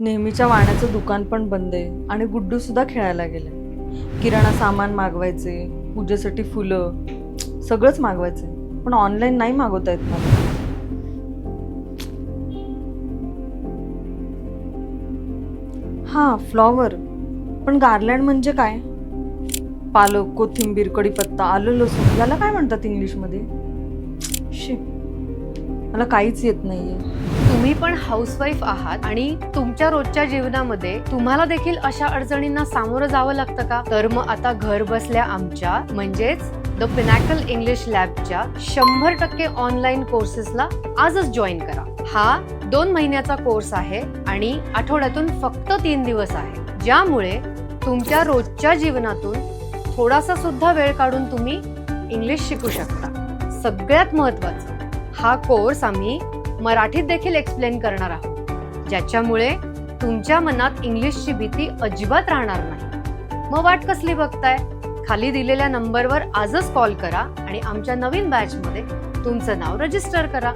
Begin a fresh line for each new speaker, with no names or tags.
नेहमीच्या वाण्याचं दुकान पण बंद आहे आणि गुड्डू सुद्धा खेळायला गेले. किराणा सामान मागवायचे, पूजेसाठी फुलं, सगळंच मागवायचे, पण ऑनलाईन नाही मागवता येत मला. हा, फ्लॉवर. पण गार्लँड म्हणजे काय? पालक, कोथिंबीर, कढीपत्ता, आलं, लसूण याला काय म्हणतात इंग्लिशमध्ये? शी, मला काहीच येत नाहीये.
तुम्ही पण हाऊसवाईफ आहात आणि तुमच्या रोजच्या जीवनामध्ये तुम्हाला देखील अशा अडचणींना सामोरं जावं लागतं का? तर मग आता घर बसल्या आमच्या म्हणजेच द पिनॅकल इंग्लिश लॅबच्या 100% ऑनलाईन कोर्सेसला आजच जॉईन करा. हा 2 महिन्याचा कोर्स आहे आणि आठवड्यातून फक्त 3 दिवस आहे, ज्यामुळे तुमच्या रोजच्या जीवनातून थोडासा सुद्धा वेळ काढून तुम्ही इंग्लिश शिकू शकता. सगळ्यात महत्त्वाचं, हा कोर्स आम्ही मराठीत देखील एक्सप्लेन करणार आहोत, ज्याच्यामुळे तुमच्या मनात इंग्लिशची भीती अजिबात राहणार नाही. मग वाट कसली बघताय? खाली दिलेल्या नंबरवर आजच कॉल करा आणि आमच्या नवीन बॅचमध्ये तुमचं नाव रजिस्टर करा.